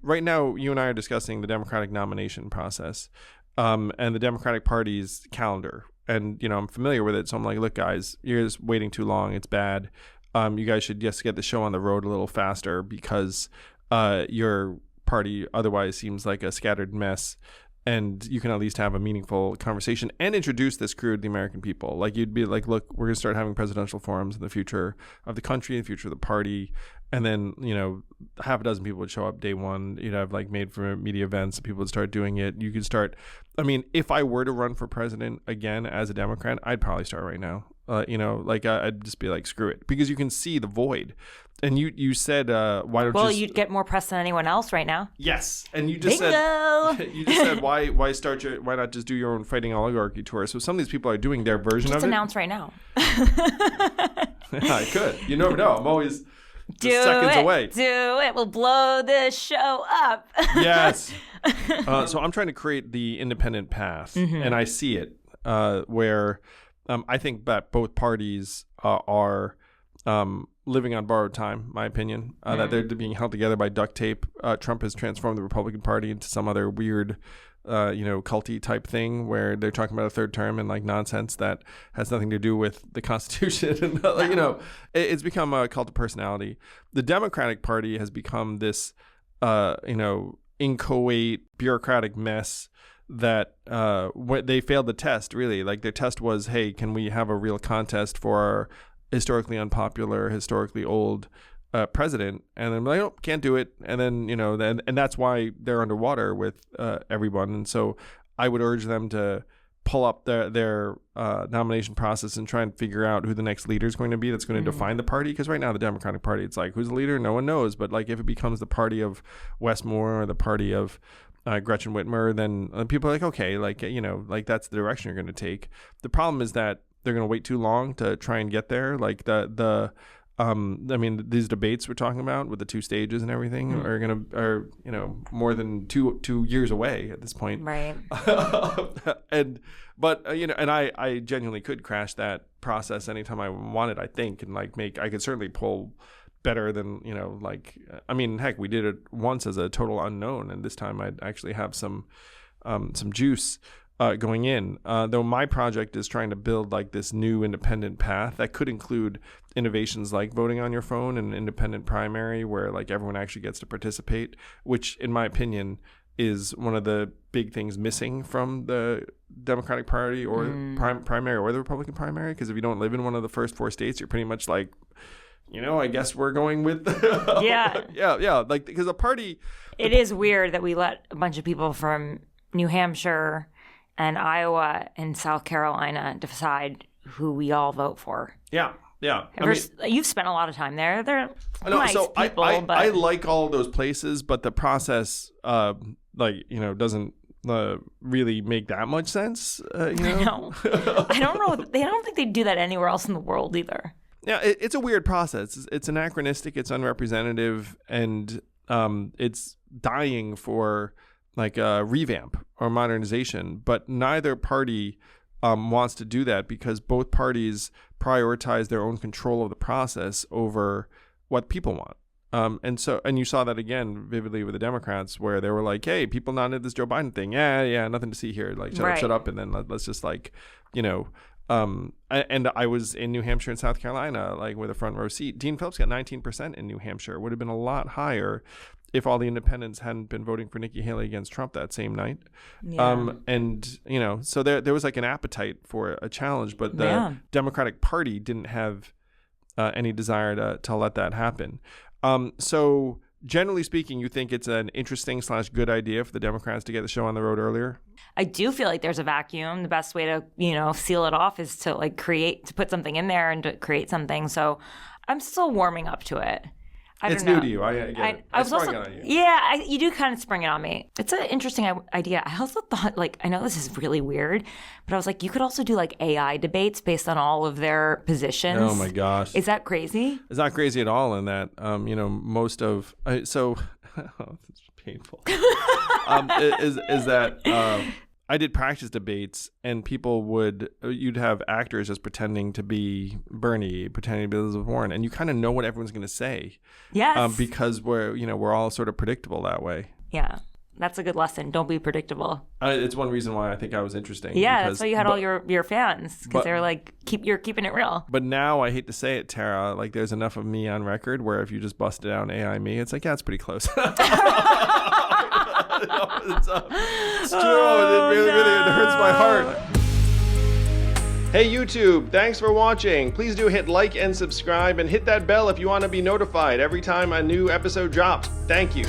right now you and I are discussing the Democratic nomination process, and the Democratic Party's calendar. And, I'm familiar with it. So I'm like, look, guys, you're just waiting too long. It's bad. You guys should just get the show on the road a little faster because your party otherwise seems like a scattered mess. And you can at least have a meaningful conversation and introduce this crew to the American people. Like, you'd be like, look, we're going to start having presidential forums in the future of the country, the future of the party. And then, half a dozen people would show up day one. You'd have like made for media events. People would start doing it. You could start. I mean, if I were to run for president again as a Democrat, I'd probably start right now. I'd just be like, screw it, because you can see the void. And you said, why don't you? Well, you'd get more press than anyone else right now. Yes, and you just Bingo! said why not just do your own fighting oligarchy tour? So some of these people are doing their version of it. Just announce right now. I could. You never know. I'm always seconds away. Do it. We'll blow this show up. Yes. So I'm trying to create the independent path, and I see it where I think that both parties are living on borrowed time, my opinion, that they're being held together by duct tape. Trump has transformed the Republican Party into some other weird, culty type thing where they're talking about a third term and like nonsense that has nothing to do with the Constitution. And, it's become a cult of personality. The Democratic Party has become this, inchoate bureaucratic mess that they failed the test, really. Like, their test was, hey, can we have a real contest for our historically unpopular, historically old president? And then like, oh, can't do it. And then, and that's why they're underwater with everyone. And so I would urge them to pull up their nomination process and try and figure out who the next leader is going to be that's going to define the party. Because right now the Democratic Party, it's like, who's the leader? No one knows. But like, if it becomes the party of Wes Moore or the party of Gretchen Whitmer, then people are like, okay, like that's the direction you're going to take. The problem is that they're going to wait too long to try and get there. Like these debates we're talking about with the two stages and everything are more than two years away at this point. Right. And I genuinely could crash that process anytime I wanted, I think, and like I could certainly pull better than, heck, we did it once as a total unknown, and this time I'd actually have some juice going in, though my project is trying to build like this new independent path that could include innovations like voting on your phone and an independent primary where like everyone actually gets to participate, which in my opinion is one of the big things missing from the Democratic Party or primary or the Republican primary. Because if you don't live in one of the first four states, you're pretty much like, I guess we're going with yeah, like, because a party. It is weird that we let a bunch of people from New Hampshire and Iowa and South Carolina decide who we all vote for. Yeah. You've spent a lot of time there. They're nice so people. I like all of those places, but the process, doesn't really make that much sense. No. I don't know. I don't think they do that anywhere else in the world either. Yeah, it's a weird process. It's anachronistic. It's unrepresentative, and it's dying for like a revamp or modernization, but neither party wants to do that because both parties prioritize their own control of the process over what people want. And you saw that again vividly with the Democrats, where they were like, hey, people nodded this Joe Biden thing. Yeah, nothing to see here. Like, shut up. And then let's just like, and I was in New Hampshire and South Carolina, like with a front row seat. Dean Phillips got 19% in New Hampshire. It would have been a lot higher if all the independents hadn't been voting for Nikki Haley against Trump that same night. Yeah. So there was like an appetite for a challenge, but the Democratic Party didn't have any desire to let that happen. So generally speaking, you think it's an interesting / good idea for the Democrats to get the show on the road earlier? I do feel like there's a vacuum. The best way to, seal it off is to like put something in there and to create something. So I'm still warming up to it. It's new to you. I get it. I was also, on you. Yeah, you do kind of spring it on me. It's an interesting idea. I also thought, like, I know this is really weird, but I was like, you could also do like AI debates based on all of their positions. Oh my gosh. Is that crazy? It's not crazy at all in that, most of, it's painful. Is that, I did practice debates, and you'd have actors just pretending to be Bernie, pretending to be Elizabeth Warren, and you kind of know what everyone's going to say. Yes. Because we're all sort of predictable that way. Yeah. That's a good lesson. Don't be predictable. It's one reason why I think I was interesting. Yeah, because, that's why you had all your fans, because they're like, you're keeping it real. But now I hate to say it, Tara, like there's enough of me on record where if you just busted out AI me, it's like, yeah, it's pretty close. It's true. It hurts my heart. Hey YouTube, thanks for watching. Please do hit like and subscribe and hit that bell if you want to be notified every time a new episode drops. Thank you.